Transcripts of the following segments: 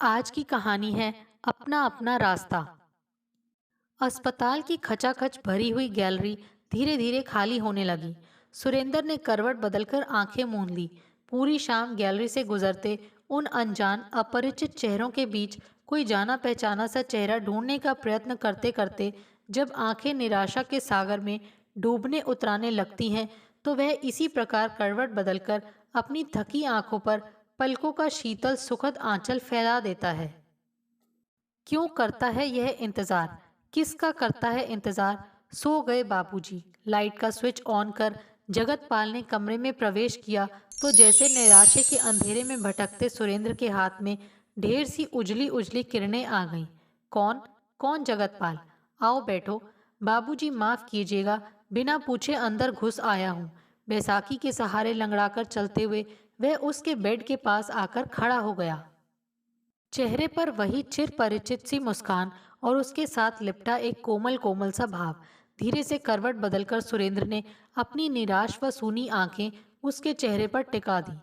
आज की कहानी है अपना अपना रास्ता। अस्पताल की खचाखच भरी हुई गैलरी धीरे धीरे खाली होने लगी। सुरेंद्र ने करवट बदलकर आंखें मूंद ली। पूरी शाम गैलरी से गुजरते उन अनजान अपरिचित चेहरों के बीच कोई जाना पहचाना सा चेहरा ढूंढने का प्रयत्न करते करते जब आंखें निराशा के सागर में डूबने उतराने लगती हैं, तो वह इसी प्रकार करवट बदलकर अपनी थकी आंखों पर पलकों का शीतल सुखद आंचल फैला देता है। क्यों करता है यह इंतजार? किसका करता है इंतजार? सो गए बाबूजी। लाइट का स्विच ऑन कर जगतपाल ने कमरे में प्रवेश किया तो जैसे निराशे के अंधेरे में भटकते सुरेंद्र के हाथ में ढेर सी उजली उजली किरणें आ गईं। कौन? कौन जगतपाल? आओ बैठो। बाबूजी माफ कीजिएगा, बिना पूछे अंदर घुस आया हूँ। बैसाखी के सहारे लंगड़ाकर चलते हुए वह उसके बेड के पास आकर खड़ा हो गया। चेहरे पर वही चिर परिचित सी मुस्कान और उसके साथ लिपटा एक कोमल कोमल सा भाव। धीरे से करवट बदलकर सुरेंद्र ने अपनी निराश व सूनी आंखें उसके चेहरे पर टिका दी।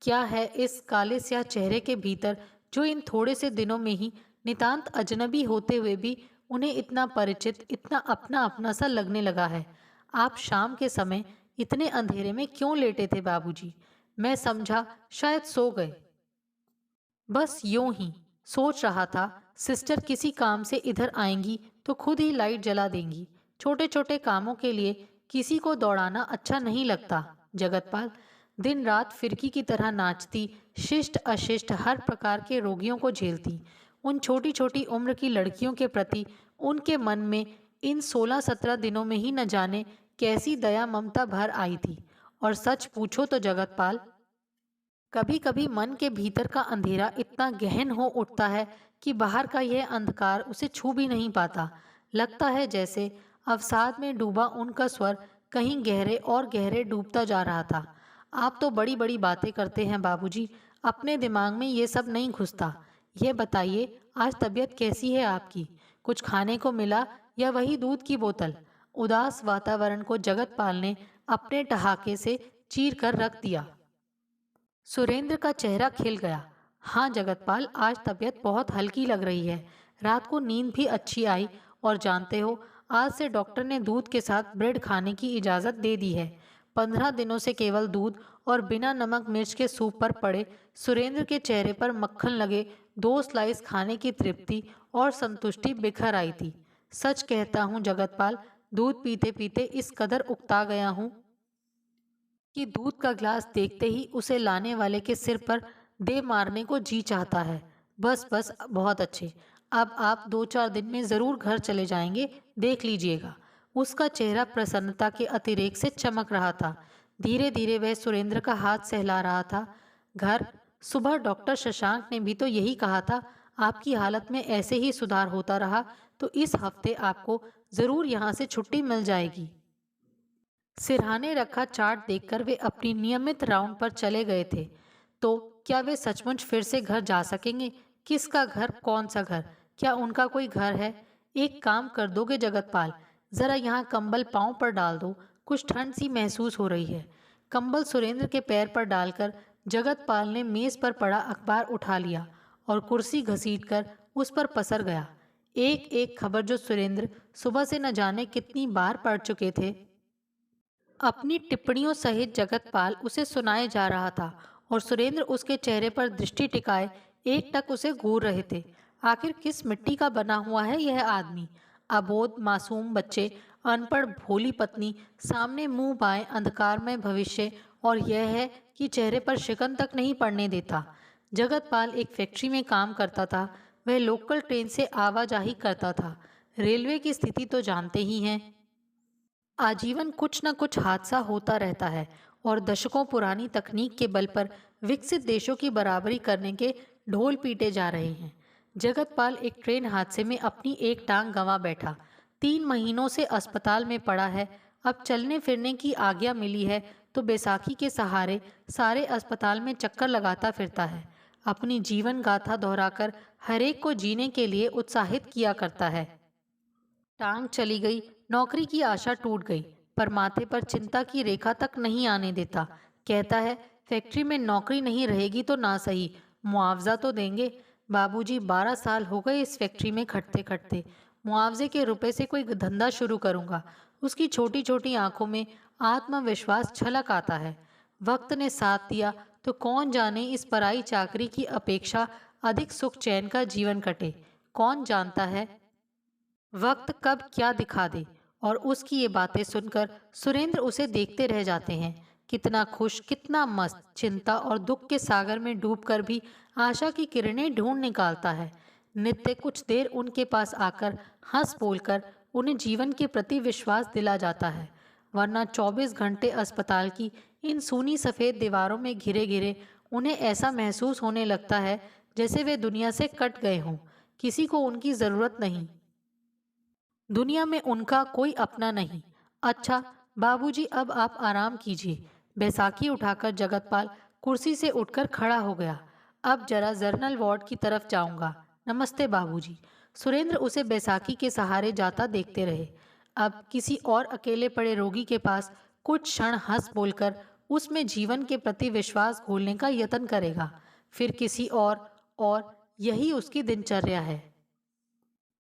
क्या है इस काले स्याह चेहरे के भीतर जो इन थोड़े से दिनों में ही नितांत अजनबी होते हुए भी उन्हें इतना परिचित, इतना अपना अपना सा लगने लगा है? आप शाम के समय इतने अंधेरे में क्यों लेटे थे बाबूजी? मैं समझा शायद सो गए। बस यूं ही सोच रहा था, सिस्टर किसी काम से इधर आएंगी तो खुद ही लाइट जला देंगी। छोटे छोटे कामों के लिए किसी को दौड़ाना अच्छा नहीं लगता। जगतपाल दिन रात फिरकी की तरह नाचती, शिष्ट अशिष्ट हर प्रकार के रोगियों को झेलती। उन छोटी छोटी उम्र की लड़कियों के प्रति उनके मन में इन 16-17 दिनों में ही न जाने कैसी दया ममता भर आई थी। और सच पूछो तो जगतपाल, कभी कभी मन के भीतर का अंधेरा इतना गहन हो उठता है कि बाहर का यह अंधकार उसे छू भी नहीं पाता। लगता है जैसे अवसाद में डूबा उनका स्वर कहीं गहरे और गहरे डूबता जा रहा था। आप तो बड़ी बड़ी बातें करते हैं बाबूजी, अपने दिमाग में ये सब नहीं घुसता। यह बताइए, आज तबीयत कैसी है आपकी? कुछ खाने को मिला या वही दूध की बोतल? उदास वातावरण को जगतपाल ने अपने ठहाके से चीर कर रख दिया। सुरेंद्र का चेहरा खिल गया। हाँ जगतपाल, आज तबीयत बहुत हल्की लग रही है। रात को नींद भी अच्छी आई। और जानते हो, आज से डॉक्टर ने दूध के साथ ब्रेड खाने की इजाज़त दे दी है। 15 दिनों से केवल दूध और बिना नमक मिर्च के सूप पर पड़े सुरेंद्र के चेहरे पर मक्खन लगे 2 स्लाइस खाने की तृप्ति और संतुष्टि बिखर आई थी। सच कहता हूँ जगतपाल, दूध पीते पीते इस कदर उकता गया हूँ कि दूध का ग्लास देखते ही उसे लाने वाले के सिर पर दे मारने को जी चाहता है। बस बस, बहुत अच्छे। अब आप 2-4 दिन में ज़रूर घर चले जाएंगे, देख लीजिएगा। उसका चेहरा प्रसन्नता के अतिरेक से चमक रहा था। धीरे धीरे वह सुरेंद्र का हाथ सहला रहा था। घर? सुबह डॉक्टर शशांक ने भी तो यही कहा था। आपकी हालत में ऐसे ही सुधार होता रहा तो इस हफ्ते आपको ज़रूर यहाँ से छुट्टी मिल जाएगी। सिरहाने रखा चार्ट देखकर वे अपनी नियमित राउंड पर चले गए थे। तो क्या वे सचमुच फिर से घर जा सकेंगे? किसका घर? कौन सा घर? क्या उनका कोई घर है? एक काम कर दोगे जगतपाल, जरा यहाँ कंबल पाँव पर डाल दो, कुछ ठंड सी महसूस हो रही है। कंबल सुरेंद्र के पैर पर डालकर जगतपाल ने मेज पर पड़ा अखबार उठा लिया और कुर्सी घसीटकर उस पर पसर गया। एक एक खबर जो सुरेंद्र सुबह से न जाने कितनी बार पढ़ चुके थे, अपनी टिप्पणियों सहित जगतपाल उसे सुनाए जा रहा था। और सुरेंद्र उसके चेहरे पर दृष्टि टिकाए एकटक उसे घूर रहे थे। आखिर किस मिट्टी का बना हुआ है यह आदमी? अबोध मासूम बच्चे, अनपढ़ भोली पत्नी, सामने मुंह बाएं अंधकार में भविष्य, और यह है कि चेहरे पर शिकन तक नहीं पड़ने देता। जगतपाल एक फैक्ट्री में काम करता था। वह लोकल ट्रेन से आवाजाही करता था। रेलवे की स्थिति तो जानते ही हैं। आजीवन कुछ न कुछ हादसा होता रहता है और दशकों पुरानी तकनीक के बल पर विकसित देशों की बराबरी करने के ढोल पीटे जा रहे हैं। जगतपाल एक ट्रेन हादसे में अपनी एक टांग गंवा बैठा। 3 महीनों से अस्पताल में पड़ा है। अब चलने फिरने की आज्ञा मिली है तो बैसाखी के सहारे सारे अस्पताल में चक्कर लगाता फिरता है। अपनी जीवन गाथा दोहराकर हरेक को जीने के लिए उत्साहित किया करता है। टांग चली गई, नौकरी की आशा टूट गई, पर माथे पर चिंता की रेखा तक नहीं आने देता। कहता है फैक्ट्री में नौकरी नहीं रहेगी तो ना सही, मुआवजा तो देंगे। बाबूजी 12 साल हो गए इस फैक्ट्री में खटते खटते। मुआवजे के रुपए से कोई धंधा शुरू करूंगा। उसकी छोटी छोटी आंखों में आत्मविश्वास छलक आता है। वक्त ने साथ दिया तो कौन जाने इस पराई चाकरी की अपेक्षा अधिक सुख चैन का जीवन कटे। कौन जानता है वक्त कब क्या दिखा दे। और उसकी ये बातें सुनकर सुरेंद्र उसे देखते रह जाते हैं। कितना खुश, कितना मस्त, चिंता और दुख के सागर में डूबकर भी आशा की किरणें ढूंढ निकालता है। नित्य कुछ देर उनके पास आकर हंस बोलकर उन्हें जीवन के प्रति विश्वास दिला जाता है। वरना 24 घंटे अस्पताल की इन सूनी सफ़ेद दीवारों में घिरे घिरे उन्हें ऐसा महसूस होने लगता है जैसे वे दुनिया से कट गए हों। किसी को उनकी ज़रूरत नहीं, दुनिया में उनका कोई अपना नहीं। अच्छा बाबूजी, अब आप आराम कीजिए। बैसाखी उठाकर जगतपाल कुर्सी से उठकर खड़ा हो गया। अब जरा जर्नल वार्ड की तरफ जाऊंगा। नमस्ते बाबूजी। सुरेंद्र उसे बैसाखी के सहारे जाता देखते रहे। अब किसी और अकेले पड़े रोगी के पास कुछ क्षण हंस बोलकर उसमें जीवन के प्रति विश्वास घोलने का यत्न करेगा। फिर किसी और यही उसकी दिनचर्या है।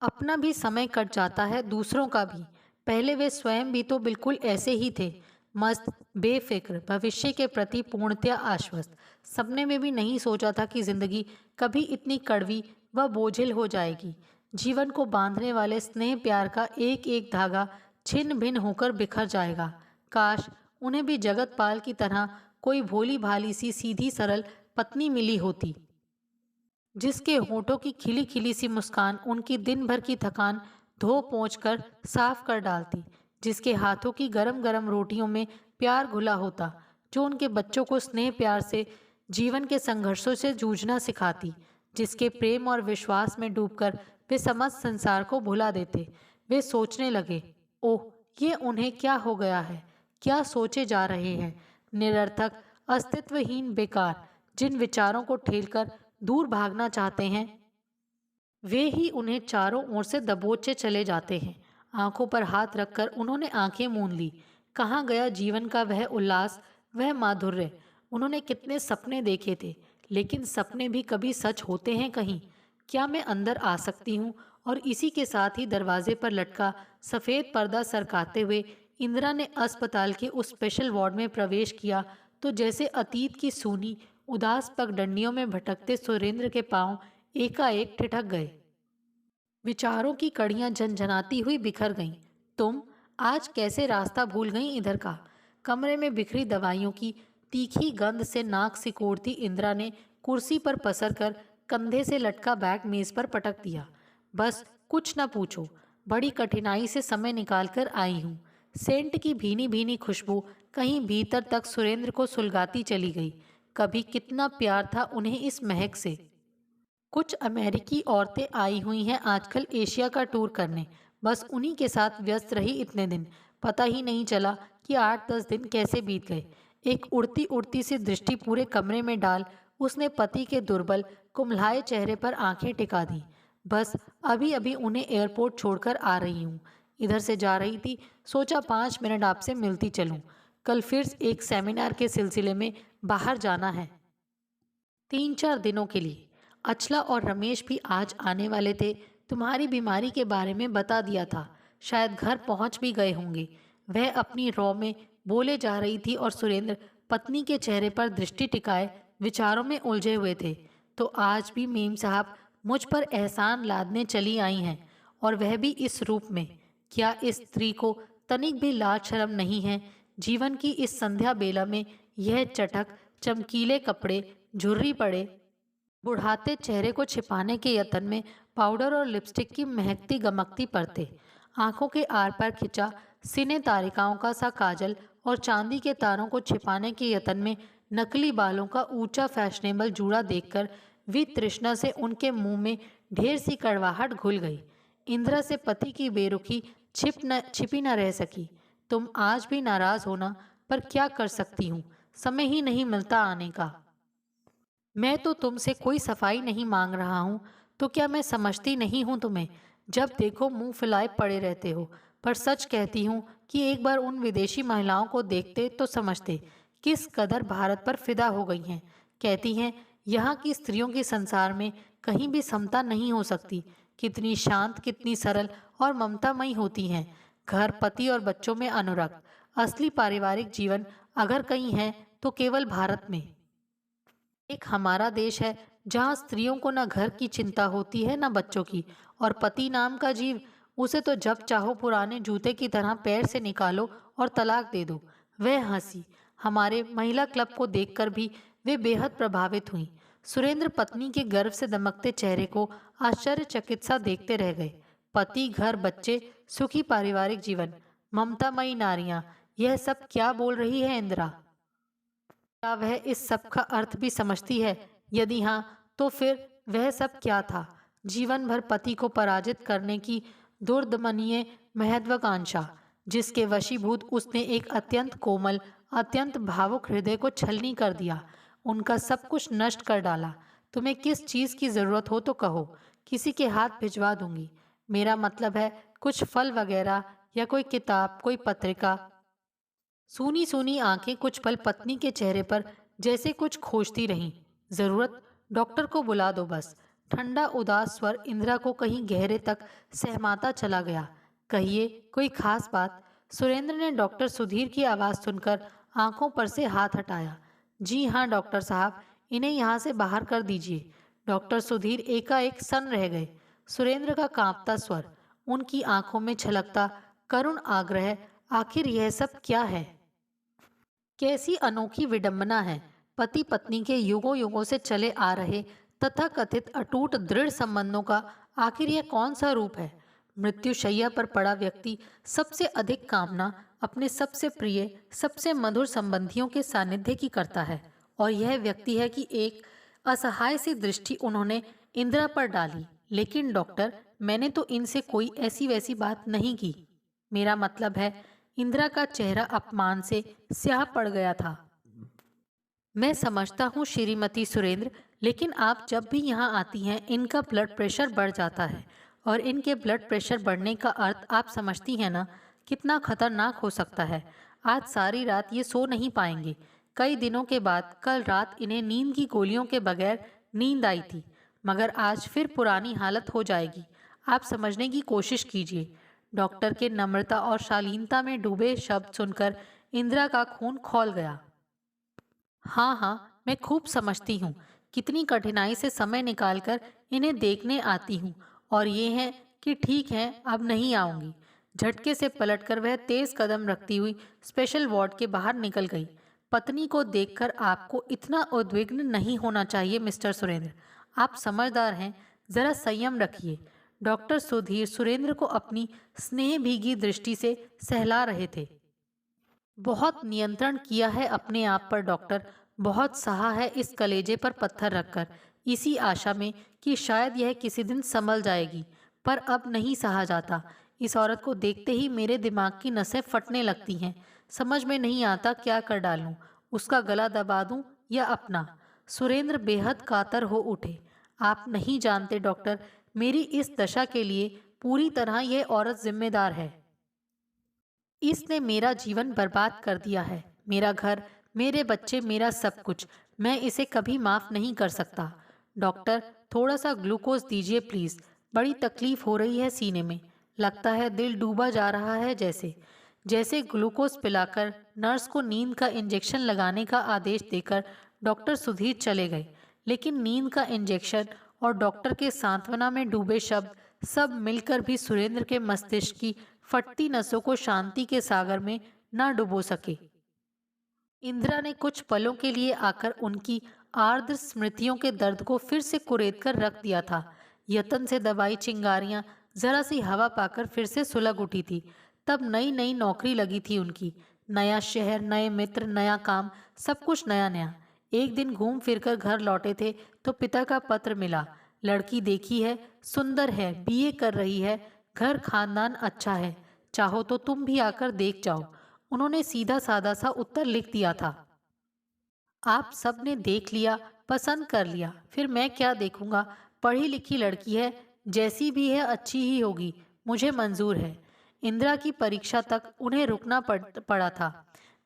अपना भी समय कट जाता है, दूसरों का भी। पहले वे स्वयं भी तो बिल्कुल ऐसे ही थे, मस्त, बेफिक्र, भविष्य के प्रति पूर्णतया आश्वस्त। सपने में भी नहीं सोचा था कि जिंदगी कभी इतनी कड़वी व बोझिल हो जाएगी। जीवन को बांधने वाले स्नेह प्यार का एक एक धागा छिन्न भिन्न होकर बिखर जाएगा। काश उन्हें भी जगतपाल की तरह कोई भोली भाली सी सीधी सरल पत्नी मिली होती, जिसके होठों की खिली खिली सी मुस्कान उनकी दिन भर की थकान धो पोंछ कर साफ कर डालती, जिसके हाथों की गरम गरम रोटियों में प्यार घुला होता, जो उनके बच्चों को स्नेह प्यार से जीवन के संघर्षों से जूझना सिखाती, जिसके प्रेम और विश्वास में डूबकर वे समस्त संसार को भुला देते। वे सोचने लगे, ओह, ये उन्हें क्या हो गया है, क्या सोचे जा रहे हैं। निरर्थक, अस्तित्वहीन, बेकार, जिन विचारों को ठेलकर दूर भागना चाहते हैं वे ही उन्हें चारों ओर से दबोचे चले जाते हैं। आंखों पर हाथ रखकर उन्होंने आंखें मूंद ली। कहाँ गया जीवन का वह उल्लास, वह माधुर्य। उन्होंने कितने सपने देखे थे, लेकिन सपने भी कभी सच होते हैं कहीं। क्या मैं अंदर आ सकती हूँ? और इसी के साथ ही दरवाजे पर लटका सफ़ेद पर्दा सरकाते हुए इंदिरा ने अस्पताल के उस स्पेशल वार्ड में प्रवेश किया तो जैसे अतीत की सूनी उदास पगडंडियों में भटकते सुरेंद्र के पांव एकाएक ठिठक गए। विचारों की कड़ियां झनझनाती हुई बिखर गईं। तुम आज कैसे रास्ता भूल गईं इधर का? कमरे में बिखरी दवाइयों की तीखी गंध से नाक सिकोड़ती इंदिरा ने कुर्सी पर पसर कर कंधे से लटका बैग मेज पर पटक दिया। बस कुछ न पूछो, बड़ी कठिनाई से समय निकालकर आई हूँ। सेंट की भीनी भीनी खुशबू कहीं भीतर तक सुरेंद्र को सुलगाती चली गई। कभी कितना प्यार था उन्हें इस महक से। कुछ अमेरिकी औरतें आई हुई हैं आजकल एशिया का टूर करने, बस उन्हीं के साथ व्यस्त रही इतने दिन। पता ही नहीं चला कि 8-10 दिन कैसे बीत गए। एक उड़ती उड़ती सी दृष्टि पूरे कमरे में डाल उसने पति के दुर्बल कुम्हलाए चेहरे पर आंखें टिका दी। बस अभी अभी उन्हें एयरपोर्ट छोड़कर आ रही हूँ। इधर से जा रही थी, सोचा 5 मिनट आपसे मिलती चलूँ। कल फिर एक सेमिनार के सिलसिले में बाहर जाना है, 3-4 दिनों के लिए। अचला और रमेश भी आज आने वाले थे। तुम्हारी बीमारी के बारे में बता दिया था, शायद घर पहुंच भी गए होंगे। वह अपनी रॉ में बोले जा रही थी और सुरेंद्र पत्नी के चेहरे पर दृष्टि टिकाए विचारों में उलझे हुए थे। तो आज भी मेम साहब मुझ पर एहसान लादने चली आई हैं, और वह भी इस रूप में। क्या इस स्त्री को तनिक भी लाज शर्म नहीं है? जीवन की इस संध्या बेला में यह चटक चमकीले कपड़े, झुर्री पड़े बुढ़ाते चेहरे को छिपाने के यत्न में पाउडर और लिपस्टिक की महकती गमकती परतें, आंखों के आर पार खिंचा सिने तारिकाओं का सा काजल और चांदी के तारों को छिपाने के यत्न में नकली बालों का ऊंचा फैशनेबल जूड़ा देखकर वितृष्णा से उनके मुंह में ढेर सी कड़वाहट घुल गई। इंदिरा से पति की बेरुखी छिपी न रह सकी। तुम आज भी नाराज होना, पर क्या कर सकती हूँ, समय ही नहीं मिलता आने का। मैं तो तुमसे कोई सफाई नहीं मांग रहा हूँ, तो क्या मैं समझती नहीं हूँ तुम्हें? जब देखो मुंह फुलाए पड़े रहते हो। पर सच कहती हूँ कि एक बार उन विदेशी महिलाओं को देखते तो समझते किस कदर भारत पर फिदा हो गई हैं। कहती हैं यहाँ की स्त्रियों के संसार में कहीं भी समता नहीं हो सकती। कितनी शांत, कितनी सरल और ममतामयी होती हैं। घर, पति और बच्चों में अनुरक्त। असली पारिवारिक जीवन अगर कहीं है तो केवल भारत में। एक हमारा देश है जहाँ स्त्रियों को न घर की चिंता होती है न बच्चों की, और पति नाम का जीव, उसे तो जब चाहो पुराने जूते की तरह पैर से निकालो और तलाक दे दो। वह हंसी। हमारे महिला क्लब को देखकर भी वे बेहद प्रभावित हुईं। सुरेंद्र पत्नी के गर्व से दमकते चेहरे को आश्चर्यचकित सा देखते रह गए। पति, घर, बच्चे, सुखी पारिवारिक जीवन, ममतामयी नारियां, यह सब क्या बोल रही है इंदिरा? क्या वह इस सब का अर्थ भी समझती है? यदि हाँ, तो फिर वह सब क्या था? जीवन भर पति को पराजित करने की दुर्दमनीय महत्वाकांक्षा, जिसके वशीभूत उसने एक अत्यंत कोमल, अत्यंत भावुक हृदय को छलनी कर दिया, उनका सब कुछ नष्ट कर डाला। तुम्हें किस चीज़ की ज़रूरत हो तो कहो, किसी के हाथ भिजवा दूंगी। मेरा मतलब है कुछ फल वगैरह, या कोई किताब, कोई पत्रिका। सूनी सूनी आंखें कुछ पल पत्नी के चेहरे पर जैसे कुछ खोजती रहीं। जरूरत? डॉक्टर को बुला दो बस। ठंडा उदास स्वर इंदिरा को कहीं गहरे तक सहमाता चला गया। कहिए, कोई खास बात? सुरेंद्र ने डॉक्टर सुधीर की आवाज़ सुनकर आंखों पर से हाथ हटाया। जी हाँ डॉक्टर साहब, इन्हें यहाँ से बाहर कर दीजिए। डॉक्टर सुधीर एकाएक सन्न रह गए। सुरेंद्र का कांपता स्वर, उनकी आंखों में छलकता करुण आग्रह, आखिर यह सब क्या है? कैसी अनोखी विडंबना है! पति पत्नी के युगों युगों से चले आ रहे तथा कथित अटूट दृढ़ संबंधों का आखिर यह कौन सा रूप है? मृत्युशैया पर पड़ा व्यक्ति सबसे अधिक कामना अपने सबसे प्रिय, सबसे मधुर संबंधियों के सानिध्य की करता है, और यह व्यक्ति है कि एक असहाय सी दृष्टि उन्होंने इंदिरा पर डाली। लेकिन डॉक्टर, मैंने तो इनसे कोई ऐसी वैसी बात नहीं की। मेरा मतलब है, इंदिरा का चेहरा अपमान से स्याह पड़ गया था। मैं समझता हूँ श्रीमती सुरेंद्र, लेकिन आप जब भी यहाँ आती हैं इनका ब्लड प्रेशर बढ़ जाता है, और इनके ब्लड प्रेशर बढ़ने का अर्थ आप समझती हैं ना, कितना खतरनाक हो सकता है। आज सारी रात ये सो नहीं पाएंगे। कई दिनों के बाद कल रात इन्हें नींद की गोलियों के बगैर नींद आई थी, मगर आज फिर पुरानी हालत हो जाएगी। आप समझने की कोशिश कीजिए। डॉक्टर के नम्रता और शालीनता में डूबे शब्द सुनकर इंदिरा का खून खौल गया। हाँ हाँ, मैं खूब समझती हूँ। कितनी कठिनाई से समय निकालकर इन्हें देखने आती हूँ, और ये है कि ठीक है, अब नहीं आऊँगी। झटके से पलटकर वह तेज कदम रखती हुई स्पेशल वार्ड के बाहर निकल गई। पत्नी को देखकर आपको इतना उद्विग्न नहीं होना चाहिए मिस्टर सुरेंद्र। आप समझदार हैं, जरा संयम रखिए। डॉक्टर सुधीर सुरेंद्र को अपनी स्नेह भीगी दृष्टि से सहला रहे थे। बहुत नियंत्रण किया है अपने आप पर डॉक्टर, बहुत सहा है इस कलेजे पर पत्थर रखकर, इसी आशा में कि शायद यह किसी दिन संभल जाएगी, पर अब नहीं सहा जाता। इस औरत को देखते ही मेरे दिमाग की नसें फटने लगती हैं। समझ में नहीं आता क्या कर डालूं, उसका गला दबा दूं या अपना। सुरेंद्र बेहद कातर हो उठे। आप नहीं जानते डॉक्टर, मेरी इस दशा के लिए पूरी तरह यह औरत जिम्मेदार है। इसने मेरा जीवन बर्बाद कर दिया है, मेरा घर, मेरे बच्चे, मेरा सब कुछ। मैं इसे कभी माफ नहीं कर सकता। डॉक्टर, थोड़ा सा ग्लूकोज दीजिए प्लीज। बड़ी तकलीफ हो रही है सीने में, लगता है दिल डूबा जा रहा है जैसे। जैसे ग्लूकोज पिलाकर नर्स को नींद का इंजेक्शन लगाने का आदेश देकर डॉक्टर सुधीर चले गए। लेकिन नींद का इंजेक्शन और डॉक्टर के सांत्वना में डूबे शब्द सब मिलकर भी सुरेंद्र के मस्तिष्क की फटती नसों को शांति के सागर में न डुबो सके। इंदिरा ने कुछ पलों के लिए आकर उनकी आर्द्र स्मृतियों के दर्द को फिर से कुरेद कर रख दिया था। यतन से दबाई चिंगारियां जरा सी हवा पाकर फिर से सुलग उठी थी। तब नई नई नौकरी लगी थी उनकी, नया शहर, नए मित्र, नया काम, सब कुछ नया नया। एक दिन घूम फिरकर घर लौटे थे तो पिता का पत्र मिला। लड़की देखी है, सुंदर है, बीए कर रही है, घर खानदान अच्छा है, चाहो तो तुम भी आकर देख जाओ। उन्होंने सीधा सादा सा उत्तर लिख दिया था। आप सब ने देख लिया, पसंद कर लिया, फिर मैं क्या देखूंगा? पढ़ी लिखी लड़की है, जैसी भी है अच्छी ही होगी, मुझे मंजूर है। इंदिरा की परीक्षा तक उन्हें रुकना पड़ा था।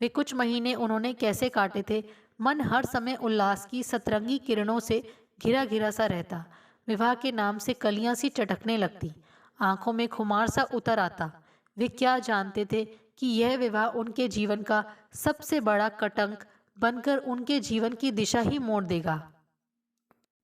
वे कुछ महीने उन्होंने कैसे काटे थे। मन हर समय उल्लास की सतरंगी किरणों से घिरा घिरा सा रहता। विवाह के नाम से कलियां सी चटकने लगती, आंखों में खुमार सा उतर आता। वे क्या जानते थे कि यह विवाह उनके जीवन का सबसे बड़ा कटंक बनकर उनके जीवन की दिशा ही मोड़ देगा,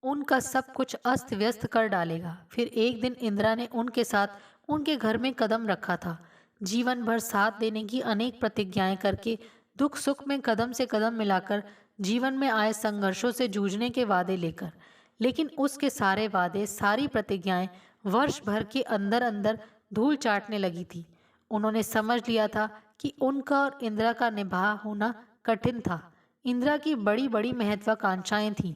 उनका सब कुछ अस्त व्यस्त कर डालेगा। फिर एक दिन इंदिरा ने उनके साथ उनके घर में कदम रखा था, जीवन भर साथ देने की अनेक प्रतिज्ञाएं करके, दुख सुख में कदम से कदम मिलाकर, जीवन में आए संघर्षों से जूझने के वादे लेकर। लेकिन उसके सारे वादे, सारी प्रतिज्ञाएं वर्ष भर के अंदर अंदर धूल चाटने लगी थी। उन्होंने समझ लिया था कि उनका और इंदिरा का निभाह होना कठिन था। इंदिरा की बड़ी बड़ी महत्वाकांक्षाएं थीं,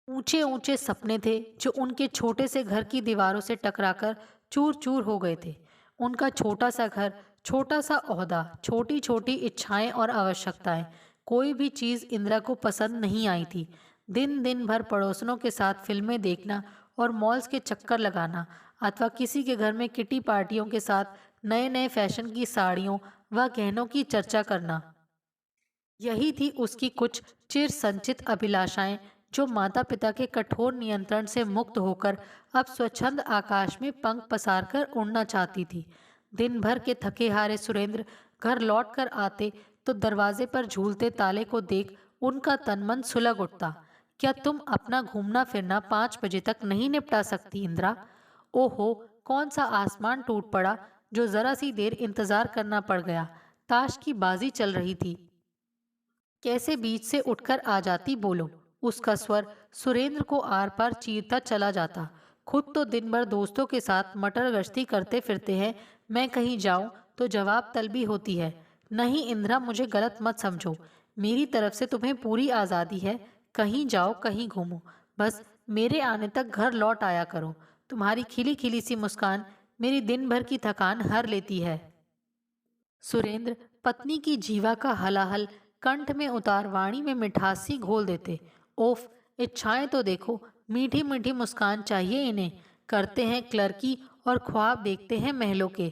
ऊंचे ऊंचे सपने थे जो उनके छोटे से घर की दीवारों से टकराकर चूर चूर हो गए थे। उनका छोटा सा घर, छोटा सा ओहदा, छोटी छोटी इच्छाएं और आवश्यकताएं, कोई भी चीज़ इंदिरा को पसंद नहीं आई थी। दिन दिन भर पड़ोसनों के साथ फिल्में देखना और मॉल्स के चक्कर लगाना, अथवा किसी के घर में किटी पार्टियों के साथ नए नए फैशन की साड़ियों व गहनों की चर्चा करना, यही थी उसकी कुछ चिर संचित अभिलाषाएं, जो माता पिता के कठोर नियंत्रण से मुक्त होकर अब स्वच्छंद आकाश में पंख पसारकर उड़ना चाहती थी। दिन भर के थके हारे सुरेंद्र घर लौट कर आते तो दरवाजे पर झूलते ताले को देख उनका तन मन सुलग उठता। क्या तुम अपना घूमना फिरना 5 बजे तक नहीं निपटा सकती इंदिरा? ओहो, कौन सा आसमान टूट पड़ा जो जरा सी देर इंतजार करना पड़ गया। ताश की बाजी चल रही थी, कैसे बीच से उठकर आ जाती, बोलो। उसका स्वर सुरेंद्र को आर पार चीरता चला जाता। खुद तो दिन भर दोस्तों के साथ मटर गश्ती करते फिरते हैं, मैं कहीं जाऊं तो जवाब तलबी होती है। नहीं इंदिरा, मुझे गलत मत समझो, मेरी तरफ से तुम्हें पूरी आज़ादी है, कहीं जाओ कहीं घूमो, बस मेरे आने तक घर लौट आया करो। तुम्हारी खिली खिली सी मुस्कान मेरी दिन भर की थकान हर लेती है। सुरेंद्र पत्नी की जीवा का हलाहल कंठ में उतार वाणी में मिठास सी घोल देते। ओफ, इच्छाएं तो देखो, मीठी मीठी मुस्कान चाहिए इन्हें, करते हैं क्लर्की और ख्वाब देखते हैं महलों के।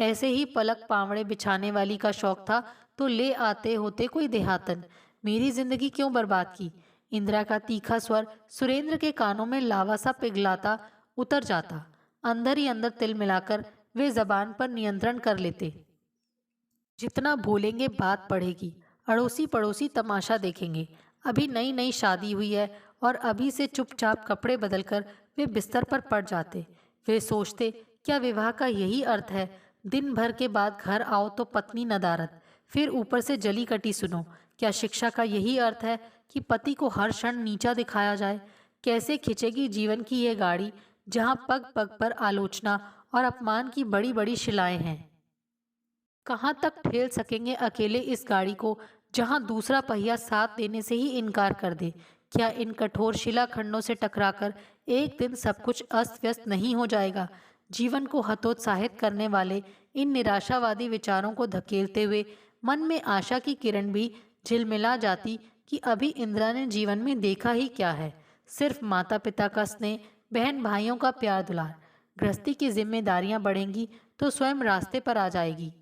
ऐसे ही पलक पावड़े बिछाने वाली का शौक था तो ले आते होते कोई देहातन, मेरी जिंदगी क्यों बर्बाद की। इंदिरा का तीखा स्वर सुरेंद्र के कानों में लावा सा पिघलाता उतर जाता। अंदर ही अंदर तिल मिलाकर वे जबान पर नियंत्रण कर लेते। जितना भूलेंगे बात बढ़ेगी, अड़ोसी पड़ोसी तमाशा देखेंगे। अभी नई नई शादी हुई है और अभी से चुपचाप कपड़े बदलकर वे बिस्तर पर पड़ जाते। वे सोचते, क्या विवाह का यही अर्थ है? दिन भर के बाद घर आओ तो पत्नी नदारद, फिर ऊपर से जली कटी सुनो। क्या शिक्षा का यही अर्थ है कि पति को हर क्षण नीचा दिखाया जाए? कैसे खिंचेगी जीवन की यह गाड़ी जहाँ पग पग पर आलोचना और अपमान की बड़ी बड़ी शिलाएं हैं? कहाँ तक ठेल सकेंगे अकेले इस गाड़ी को जहाँ दूसरा पहिया साथ देने से ही इनकार कर दे? क्या इन कठोर शिलाखंडों से टकराकर एक दिन सब कुछ अस्त व्यस्त नहीं हो जाएगा? जीवन को हतोत्साहित करने वाले इन निराशावादी विचारों को धकेलते हुए मन में आशा की किरण भी झिलमिला जाती कि अभी इंदिरा ने जीवन में देखा ही क्या है? सिर्फ माता पिता का स्नेह, बहन भाइयों का प्यार दुलार। गृहस्थी की जिम्मेदारियां बढ़ेंगी तो स्वयं रास्ते पर आ जाएगी।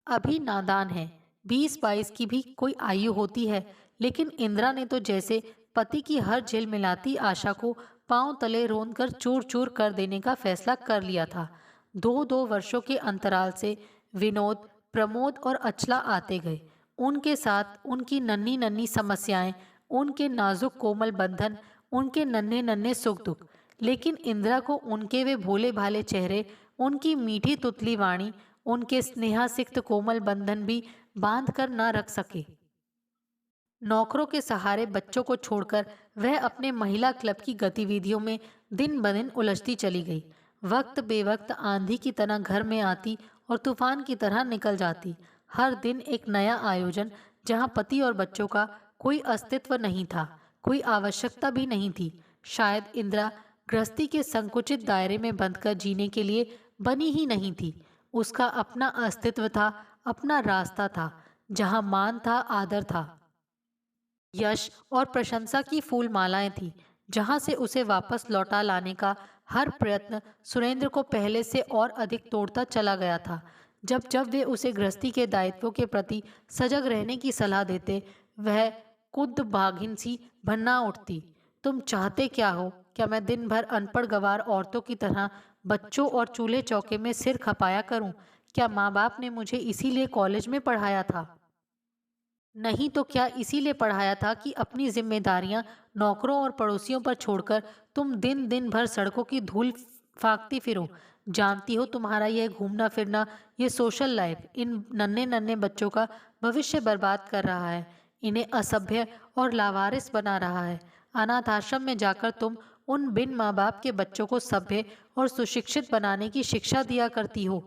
अभी नादान है, 20-22 की भी कोई आयु होती है। लेकिन इंदिरा ने तो जैसे पति की हर झिलमिलाती आशा को पांव तले रोंद कर चूर चूर कर देने का फैसला कर लिया था। 2-2 वर्षों के अंतराल से विनोद, प्रमोद और अचला आते गए। उनके साथ उनकी नन्ही नन्ही समस्याएं, उनके नाजुक कोमल बंधन, उनके नन्हे नन्हे सुख दुख। लेकिन इंदिरा को उनके वे भोले भाले चेहरे, उनकी मीठी तुतली वाणी, उनके स्नेहासिक्त कोमल बंधन भी बांध कर न रख सके। नौकरों के सहारे बच्चों को छोड़कर वह अपने महिला क्लब की गतिविधियों में दिन ब दिन उलझती चली गई। वक्त बेवक्त आंधी की तरह घर में आती और तूफान की तरह निकल जाती। हर दिन एक नया आयोजन जहां पति और बच्चों का कोई अस्तित्व नहीं था, कोई आवश्यकता भी नहीं थी। शायद इंदिरा गृहस्थी के संकुचित दायरे में बंधकर जीने के लिए बनी ही नहीं थी। उसका अपना अस्तित्व था, अपना रास्ता था, जहां मान था, आदर था, यश और प्रशंसा की फूल मालाएं थी, जहां से उसे वापस लौटा लाने का हर प्रयत्न सुरेंद्र को पहले से और अधिक तोड़ता चला गया था। जब जब वे उसे गृहस्थी के दायित्वों के प्रति सजग रहने की सलाह देते, वह खुद भागिन सी भन्ना उठती। तुम चाहते क्या हो? क्या मैं दिन भर अनपढ़ गँवार औरतों की तरह बच्चों और चूल्हे चौके में सिर खपाया करूं? क्या माँ बाप ने मुझे इसीलिए कॉलेज में पढ़ाया था? नहीं तो क्या इसीलिए पढ़ाया था कि अपनी जिम्मेदारियां नौकरों और पड़ोसियों पर छोड़कर तुम दिन दिन भर सड़कों की धूल फाकती फिरो? जानती हो तुम्हारा यह घूमना फिरना, ये सोशल लाइफ इन नन्हे नन्हे बच्चों का भविष्य बर्बाद कर रहा है, इन्हें असभ्य और लावारिस बना रहा है। अनाथ आश्रम में जाकर तुम उन बिन माँ बाप के बच्चों को सभ्य और सुशिक्षित बनाने की शिक्षा दिया करती हो,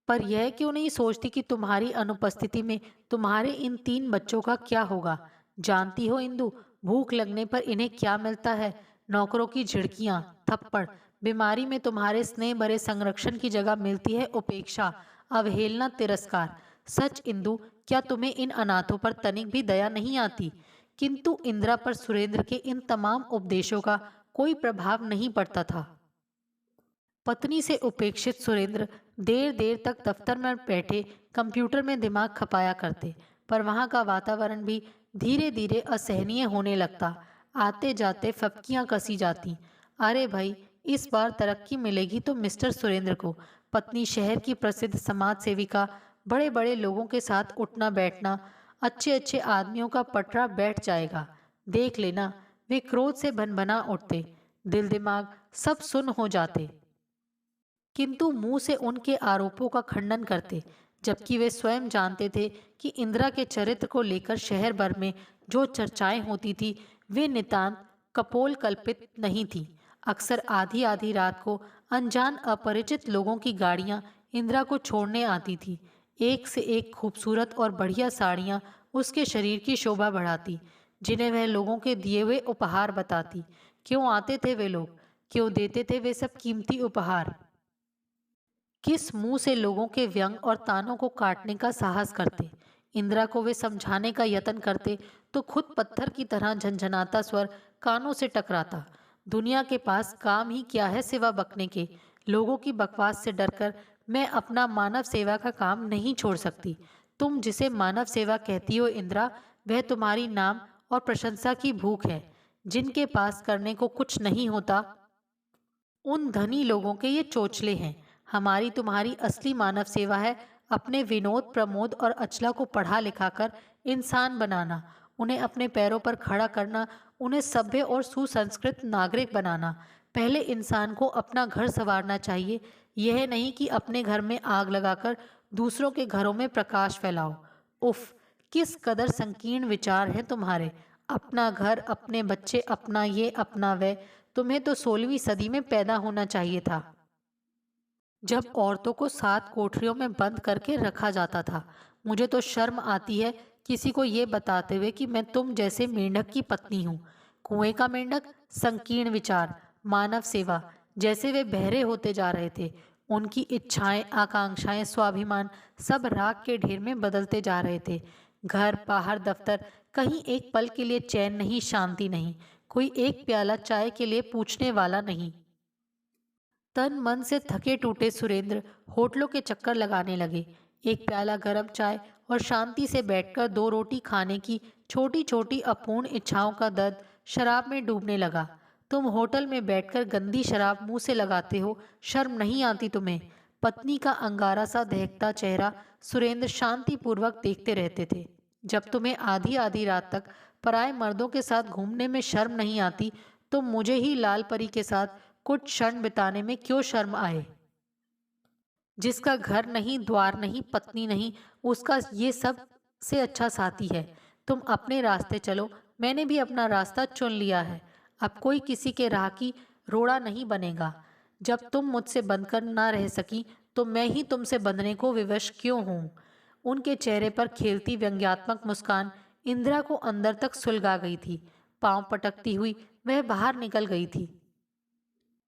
पर यह क्यों नहीं सोचती कि तुम्हारी अनुपस्थिति में तुम्हारे इन 3 बच्चों का क्या होगा? जानती हो इंदु, भूख लगने पर इन्हें क्या मिलता है? नौकरों की झिड़कियां, थप्पड़। बीमारी में तुम्हारे स्नेह भरे संरक्षण की जगह मिलती है उपेक्षा, अवहेलना, तिरस्कार। सच इंदु, क्या तुम्हें इन अनाथों पर तनिक भी दया नहीं आती? किंतु इंदिरा पर सुरेंद्र के इन तमाम उपदेशों का कोई प्रभाव नहीं पड़ता था। पत्नी से उपेक्षित सुरेंद्र देर देर तक दफ्तर में बैठे कंप्यूटर में दिमाग खपाया करते, पर वहां का वातावरण भी धीरे धीरे असहनीय होने लगता। आते जाते फपकियां कसी जाती। अरे भाई, इस बार तरक्की मिलेगी तो मिस्टर सुरेंद्र को। पत्नी शहर की प्रसिद्ध समाज सेविका, बड़े बड़े लोगों के साथ उठना बैठना, अच्छे अच्छे आदमियों का पटरा बैठ जाएगा। देख लेना। वे क्रोध से भनभना उठते, दिल दिमाग सब सुन्न हो जाते, किंतु मुंह से उनके आरोपों का खंडन करते, जबकि वे स्वयं जानते थे कि इंदिरा के चरित्र को लेकर शहर भर में जो चर्चाएं होती थी वे नितांत कपोल कल्पित नहीं थी। अक्सर आधी आधी रात को अनजान अपरिचित लोगों की गाड़ियां इंदिरा को छोड़ने आती थी। एक से एक खूबसूरत और बढ़िया साड़ियां उसके शरीर की शोभा बढ़ाती, जिन्हें वह लोगों के दिए हुए उपहार बताती। क्यों आते थे वे लोग? क्यों देते थे वे सब कीमती उपहार? किस मुंह से लोगों के व्यंग और तानों को काटने का साहस करते? इंदिरा को वे समझाने का यत्न करते तो खुद पत्थर की तरह झंझनाता स्वर कानों से टकराता। दुनिया के पास काम ही क्या है सिवा बकने के? लोगों की बकवास से डरकर मैं अपना मानव सेवा का काम नहीं छोड़ सकती। तुम जिसे मानव सेवा कहती हो इंदिरा, वह तुम्हारी नाम और प्रशंसा की भूख है। जिनके पास करने को कुछ नहीं होता उन धनी लोगों के ये चोचले हैं। हमारी तुम्हारी असली मानव सेवा है अपने विनोद, प्रमोद और अचला को पढ़ा लिखा कर इंसान बनाना, उन्हें अपने पैरों पर खड़ा करना, उन्हें सभ्य और सुसंस्कृत नागरिक बनाना। पहले इंसान को अपना घर संवारना चाहिए, यह नहीं कि अपने घर में आग लगाकर दूसरों के घरों में प्रकाश फैलाओ। उफ, किस कदर संकीर्ण विचार हैं तुम्हारे। अपना घर, अपने बच्चे, अपना ये अपना वह। तुम्हें तो 16वीं सदी में पैदा होना चाहिए था, जब औरतों को 7 कोठरियों में बंद करके रखा जाता था। मुझे तो शर्म आती है किसी को ये बताते हुए कि मैं तुम जैसे मेंढक की पत्नी हूँ। कुएं का मेंढक, संकीर्ण विचार, मानव सेवा। जैसे वे बहरे होते जा रहे थे, उनकी इच्छाएं, आकांक्षाएं, स्वाभिमान सब राख के ढेर में बदलते जा रहे थे। घर, बाहर, दफ्तर, कहीं एक पल के लिए चैन नहीं, शांति नहीं, कोई एक प्याला चाय के लिए पूछने वाला नहीं। तन मन से थके टूटे सुरेंद्र होटलों के चक्कर लगाने लगे। एक प्याला गरम चाय और शांति से बैठकर 2 रोटी खाने की छोटी छोटी अपूर्ण इच्छाओं का दर्द शराब में डूबने लगा। तुम होटल में बैठकर गंदी शराब मुंह से लगाते हो, शर्म नहीं आती तुम्हें? पत्नी का अंगारा सा दहकता चेहरा सुरेंद्र शांतिपूर्वक देखते रहते थे। जब तुम्हें आधी आधी रात तक पराए मर्दों के साथ घूमने में शर्म नहीं आती, तो मुझे ही लाल परी के साथ कुछ क्षण बिताने में क्यों शर्म आए? जिसका घर नहीं, द्वार नहीं, पत्नी नहीं, उसका ये सब से अच्छा साथी है। तुम अपने रास्ते चलो, मैंने भी अपना रास्ता चुन लिया है। अब कोई किसी के राह की रोड़ा नहीं बनेगा। जब तुम मुझसे बंधकर ना रह सकी, तो मैं ही तुमसे बंधने को विवश क्यों हूँ? उनके चेहरे पर खेलती व्यंग्यात्मक मुस्कान इंदिरा को अंदर तक सुलगा गई थी। पांव पटकती हुई वह बाहर निकल गई थी।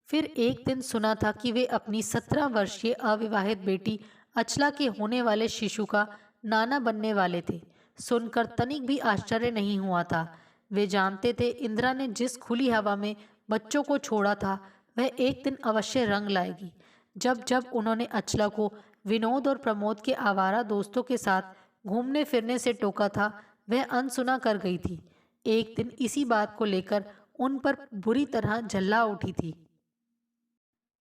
फिर एक दिन सुना था कि वे अपनी 17 वर्षीय अविवाहित बेटी अचला के होने वाले शिशु का नाना बनने वाले थे। सुनकर तनिक भी आश्चर्य नहीं हुआ था। वे जानते थे इंदिरा ने जिस खुली हवा में बच्चों को छोड़ा था वह एक दिन अवश्य रंग लाएगी। जब जब उन्होंने अचला को विनोद और प्रमोद के आवारा दोस्तों के साथ घूमने फिरने से टोका था, वह अनसुना कर गई थी। एक दिन इसी बात को लेकर उन पर बुरी तरह झल्ला उठी थी।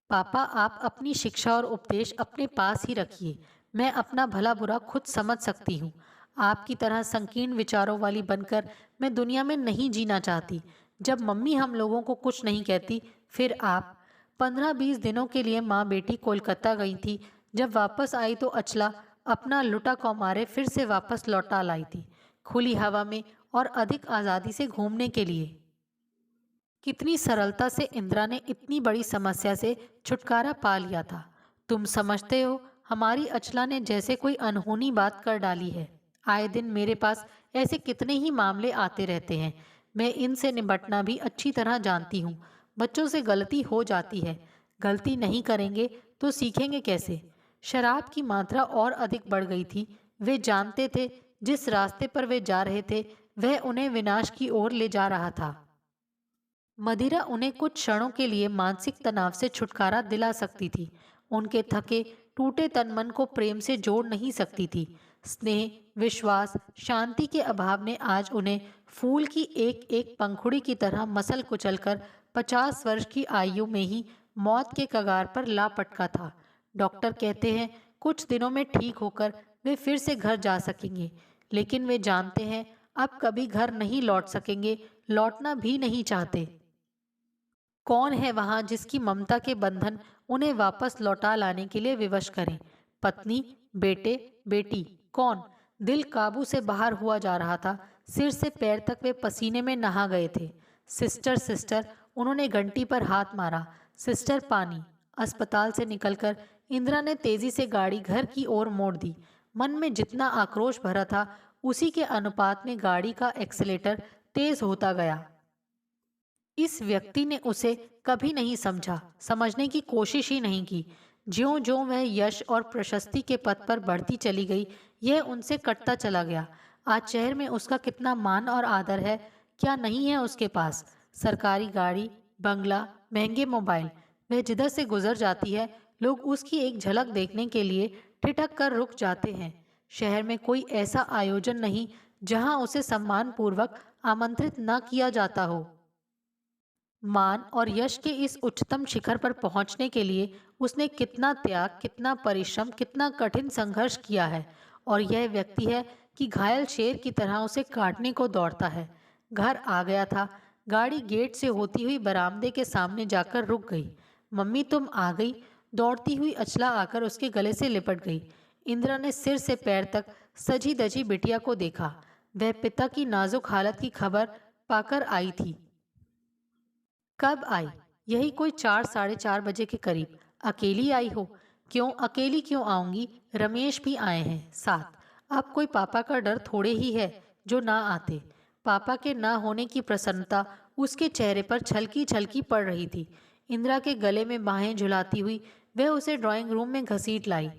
पापा, आप अपनी शिक्षा और उपदेश अपने पास ही रखिए। मैं अपना भला बुरा खुद समझ सकती हूँ। आपकी तरह संकीर्ण विचारों वाली बनकर मैं दुनिया में नहीं जीना चाहती। जब मम्मी हम लोगों को कुछ नहीं कहती, फिर आप 15-20 दिनों के लिए माँ बेटी कोलकाता गई थी। जब वापस आई तो अचला अपना लुटा कौमारे फिर से वापस लौटा लाई थी, खुली हवा में और अधिक आज़ादी से घूमने के लिए। कितनी सरलता से इंदिरा ने इतनी बड़ी समस्या से छुटकारा पा लिया था। तुम समझते हो, हमारी अचला ने जैसे कोई अनहोनी बात कर डाली है। आए दिन मेरे पास ऐसे कितने ही मामले आते रहते हैं। मैं इनसे निपटना भी अच्छी तरह जानती हूँ। बच्चों से गलती हो जाती है। गलती नहीं करेंगे तो सीखेंगे कैसे? शराब की मात्रा और अधिक बढ़ गई थी। वे जानते थे जिस रास्ते पर वे जा रहे थे वह उन्हें विनाश की ओर ले जा रहा था। मदिरा उन्हें कुछ क्षणों के लिए मानसिक तनाव से छुटकारा दिला सकती थी। उनके थके टूटे तन मन को प्रेम से जोड़ नहीं सकती थी। स्नेह, विश्वास, शांति के अभाव ने आज उन्हें फूल की एक एक पंखुड़ी की तरह मसल कुचलकर 50 वर्ष की आयु में ही मौत के कगार पर ला पटका था। डॉक्टर कहते हैं कुछ दिनों में ठीक होकर वे फिर से घर जा सकेंगे, लेकिन वे जानते हैं अब कभी घर नहीं लौट सकेंगे, लौटना भी नहीं चाहते। कौन है वहां जिसकी ममता के बंधन उन्हें वापस लौटा लाने के लिए विवश करें? पत्नी, बेटे, बेटी, कौन? दिल काबू से बाहर हुआ जा रहा था। सिर से पैर तक वे पसीने में नहा गए थे। सिस्टर, सिस्टर, उन्होंने घंटी पर हाथ मारा। सिस्टर, पानी। अस्पताल से निकलकर इंदिरा ने तेजी से गाड़ी घर की ओर मोड़ दी। मन में जितना आक्रोश भरा था उसी के अनुपात में गाड़ी का एक्सीलेटर तेज होता गया। इस व्यक्ति ने उसे कभी नहीं समझा, समझने की कोशिश ही नहीं की। ज्यों-ज्यों वह यश और प्रशस्ति के पथ पर बढ़ती चली गई, यह उनसे कटता चला गया। आज शहर में उसका कितना मान और आदर है, क्या नहीं है उसके पास? सरकारी गाड़ी, बंगला, महंगे मोबाइल। वह जिधर से गुजर जाती है, लोग उसकी एक झलक देखने के लिए ठिठक कर रुक जाते हैं। शहर में कोई ऐसा आयोजन नहीं जहां उसे सम्मानपूर्वक आमंत्रित न किया जाता हो। मान और यश के इस उच्चतम शिखर पर पहुंचने के लिए उसने कितना त्याग, कितना परिश्रम, कितना कठिन संघर्ष किया है। और यह व्यक्ति है कि घायल शेर की तरह उसे काटने को दौड़ता है। घर आ गया था। गाड़ी गेट से होती हुई बरामदे के सामने जाकर रुक गई। मम्मी, तुम आ गई? दौड़ती हुई अचला आकर उसके गले से लिपट गई। इंदिरा ने सिर से पैर तक सजी धजी बिटिया को देखा। वह पिता की नाजुक हालत की खबर पाकर आई थी। कब आई? यही कोई 4-4:30 बजे के करीब। अकेली आई हो? क्यों अकेली क्यों आऊंगी? रमेश भी आए हैं साथ। अब कोई पापा का डर थोड़े ही है जो ना आते। पापा के ना होने की प्रसन्नता उसके चेहरे पर छलकी छलकी पड़ रही थी। इंदिरा के गले में बाहें झुलाती हुई वह उसे ड्राइंग रूम में घसीट लाई।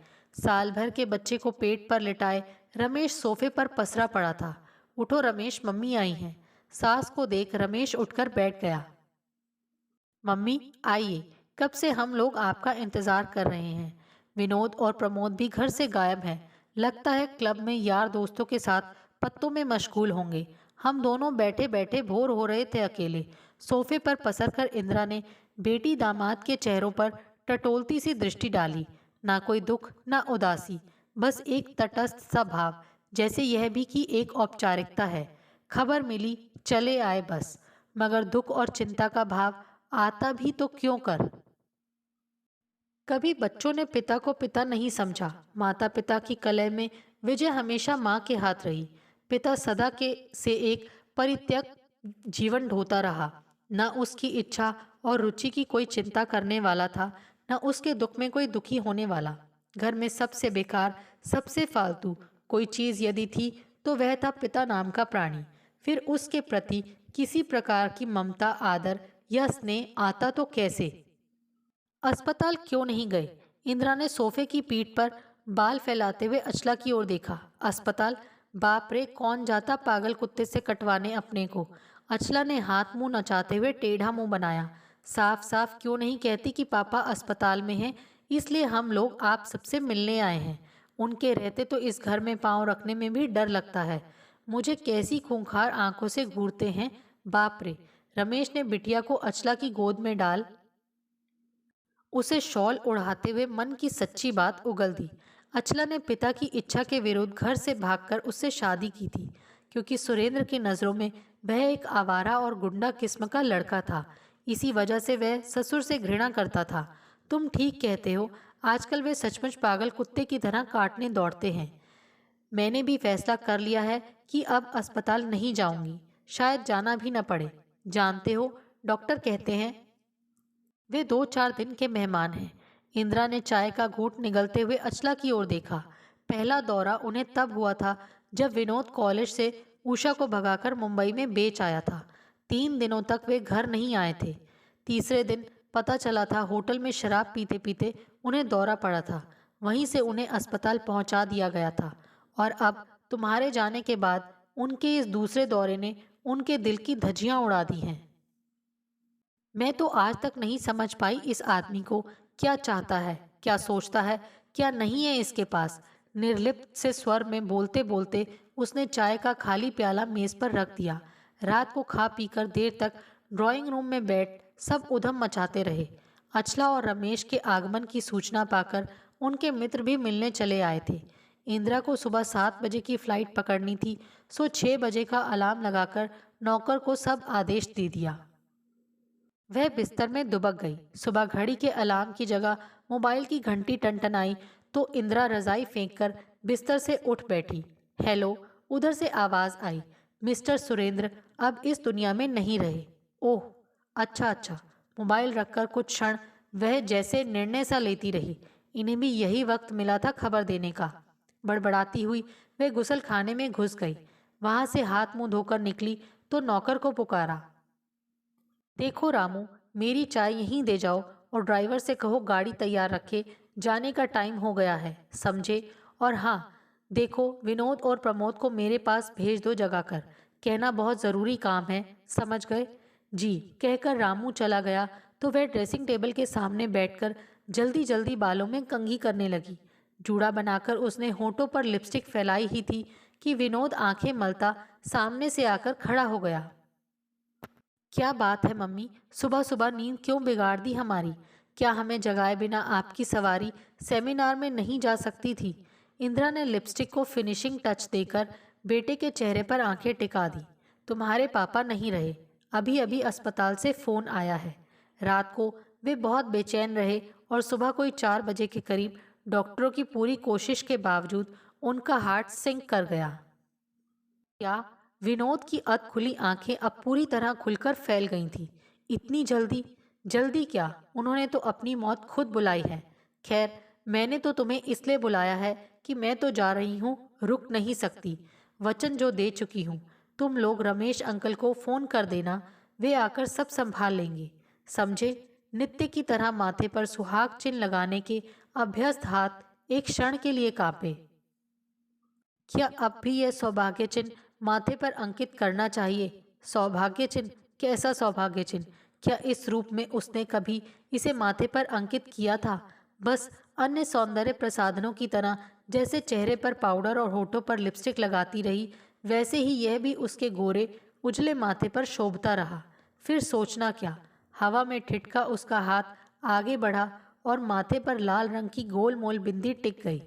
साल भर के बच्चे को पेट पर लिटाए रमेश सोफे पर पसरा पड़ा था। उठो रमेश, मम्मी आई हैं। सास को देख रमेश उठकर बैठ गया। मम्मी, आइए, कब से हम लोग आपका इंतजार कर रहे हैं। विनोद और प्रमोद भी घर से गायब हैं। लगता है क्लब में यार दोस्तों के साथ पत्तों में मशगूल होंगे। हम दोनों बैठे बैठे बोर हो रहे थे अकेले। सोफे पर पसरकर इंदिरा ने बेटी दामाद के चेहरों पर टटोलती सी दृष्टि डाली। ना कोई दुख, ना उदासी, बस एक तटस्थ सा भाव, जैसे यह भी कि एक औपचारिकता है। खबर मिली, चले आए बस। मगर दुख और चिंता का भाव आता भी तो क्यों कर? कभी बच्चों ने पिता को पिता नहीं समझा। माता पिता की कलह में विजय हमेशा माँ के हाथ रही। पिता सदा के से एक परित्यक्त जीवन ढोता रहा। न उसकी इच्छा और रुचि की कोई चिंता करने वाला था, न उसके दुख में कोई दुखी होने वाला। घर में सबसे बेकार, सबसे फालतू कोई चीज यदि थी तो वह था पिता नाम का प्राणी। फिर उसके प्रति किसी प्रकार की ममता, आदर या स्नेह आता तो कैसे? अस्पताल क्यों नहीं गए? इंदिरा ने सोफे की पीठ पर बाल फैलाते हुए अचला की ओर देखा। अस्पताल? बाप रे, कौन जाता पागल कुत्ते से कटवाने अपने को। अचला ने हाथ मुंह नचाते हुए टेढ़ा मुंह बनाया। साफ साफ क्यों नहीं कहती कि पापा अस्पताल में हैं, इसलिए हम लोग आप सबसे मिलने आए हैं। उनके रहते तो इस घर में पांव रखने में भी डर लगता है। मुझे कैसी खूंखार आंखों से घूरते हैं। बाप रे, रमेश ने बिटिया को अचला की गोद में डाल उसे शॉल ओढ़ाते हुए मन की सच्ची बात उगल दी। अचला ने पिता की इच्छा के विरुद्ध घर से भागकर उससे शादी की थी, क्योंकि सुरेंद्र की नज़रों में वह एक आवारा और गुंडा किस्म का लड़का था। इसी वजह से वह ससुर से घृणा करता था। तुम ठीक कहते हो, आजकल वे सचमुच पागल कुत्ते की तरह काटने दौड़ते हैं। मैंने भी फैसला कर लिया है कि अब अस्पताल नहीं जाऊंगी, शायद जाना भी न पड़े। जानते हो, डॉक्टर कहते हैं वे 2-4 दिन के मेहमान हैं। इंदिरा ने चाय का घूंट निगलते हुए अचला की ओर देखा। पहला दौरा उन्हें तब हुआ था जब विनोद कॉलेज से उषा को भगाकर मुंबई में बेच आया था। 3 दिनों तक वे घर नहीं आए थे। तीसरे दिन पता चला था होटल में शराब पीते पीते उन्हें दौरा पड़ा था। वहीं से उन्हें अस्पताल पहुंचा दिया गया था। और अब तुम्हारे जाने के बाद उनके इस दूसरे दौरे ने उनके दिल की धज्जियां उड़ा दी हैं। मैं तो आज तक नहीं समझ पाई इस आदमी को क्या चाहता है, क्या सोचता है, क्या नहीं है इसके पास। निर्लिप्त से स्वर में बोलते बोलते उसने चाय का खाली प्याला मेज पर रख दिया। रात को खा पीकर देर तक ड्राइंग रूम में बैठ सब उधम मचाते रहे। अचला और रमेश के आगमन की सूचना पाकर उनके मित्र भी मिलने चले आए थे। इंदिरा को सुबह 7 बजे की फ्लाइट पकड़नी थी, सो 6 बजे का अलार्म लगाकर नौकर को सब आदेश दे दिया। वह बिस्तर में दुबक गई। सुबह घड़ी के अलार्म की जगह मोबाइल की घंटी टनटनाई तो इंदिरा रजाई फेंककर बिस्तर से उठ बैठी। हेलो, उधर से आवाज आई। मिस्टर सुरेंद्र अब इस दुनिया में नहीं रहे। ओह, अच्छा अच्छा। मोबाइल रखकर कुछ क्षण वह जैसे निर्णय सा लेती रही। इन्हें भी यही वक्त मिला था खबर देने का। बड़बड़ाती हुई वह गुसल खाने में घुस गई। वहां से हाथ मुंह धोकर निकली तो नौकर को पुकारा। देखो रामू, मेरी चाय यहीं दे जाओ और ड्राइवर से कहो गाड़ी तैयार रखे, जाने का टाइम हो गया है, समझे। और हाँ, देखो विनोद और प्रमोद को मेरे पास भेज दो जगा कर, कहना बहुत ज़रूरी काम है, समझ गए। जी कहकर रामू चला गया तो वह ड्रेसिंग टेबल के सामने बैठकर जल्दी जल्दी बालों में कंघी करने लगी। जूड़ा बनाकर उसने होठों पर लिपस्टिक फैलाई ही थी कि विनोद आंखें मलता सामने से आकर खड़ा हो गया। क्या बात है मम्मी, सुबह सुबह नींद क्यों बिगाड़ दी हमारी? क्या हमें जगाए बिना आपकी सवारी सेमिनार में नहीं जा सकती थी? इंदिरा ने लिपस्टिक को फिनिशिंग टच देकर बेटे के चेहरे पर आंखें टिका दी। तुम्हारे पापा नहीं रहे, अभी अभी अस्पताल से फ़ोन आया है। रात को वे बहुत बेचैन रहे और सुबह कोई 4 बजे के करीब डॉक्टरों की पूरी कोशिश के बावजूद उनका हार्ट सिंक कर गया। क्या? विनोद की अध खुली आंखें अब पूरी तरह खुलकर फैल गई थीं। इतनी जल्दी? जल्दी क्या, उन्होंने तो अपनी मौत खुद बुलाई है। खैर, मैंने तो तुम्हें इसलिए बुलाया है कि मैं तो जा रही हूँ, रुक नहीं सकती। वचन जो दे चुकी हूँ। तुम लोग रमेश अंकल को फ़ोन कर देना, वे आकर सब संभाल लेंगे, समझे। नित्य की तरह माथे पर सुहाग चिन्ह लगाने के अभ्यस्त हाथ एक क्षण के लिए कांपे। क्या अब भी यह सौभाग्य चिन्ह माथे पर अंकित करना चाहिए? सौभाग्य चिन्ह? कैसा सौभाग्य चिन्ह? क्या इस रूप में उसने कभी इसे माथे पर अंकित किया था? बस अन्य सौंदर्य प्रसाधनों की तरह जैसे चेहरे पर पाउडर और होठों पर लिपस्टिक लगाती रही, वैसे ही यह भी उसके गोरे उजले माथे पर शोभता रहा। फिर सोचना क्या, हवा में ठिठका उसका हाथ आगे बढ़ा और माथे पर लाल रंग की गोल मोल बिंदी टिक गई।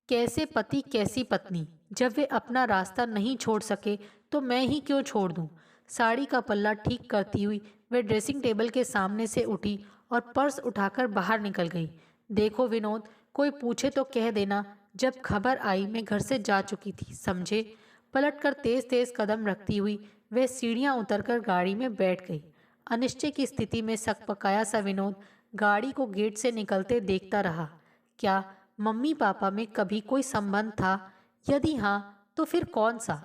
कैसे पति कैसी पत्नी, जब वे अपना रास्ता नहीं छोड़ सके तो मैं ही क्यों छोड़ दूं। साड़ी का पल्ला ठीक करती हुई वे ड्रेसिंग टेबल के सामने से उठी और पर्स उठाकर बाहर निकल गई। देखो विनोद, कोई पूछे तो कह देना जब खबर आई मैं घर से जा चुकी थी, समझे। पलटकर तेज तेज कदम रखती हुई वह सीढ़ियां उतरकर गाड़ी में बैठ गई। अनिश्चय की स्थिति में सकपकाया सा विनोद गाड़ी को गेट से निकलते देखता रहा। क्या मम्मी पापा में कभी कोई संबंध था? यदि हाँ, तो फिर कौन सा?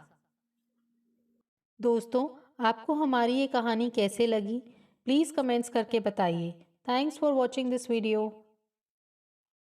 दोस्तों, आपको हमारी ये कहानी कैसे लगी? प्लीज़ कमेंट्स करके बताइए। Thanks for watching this video.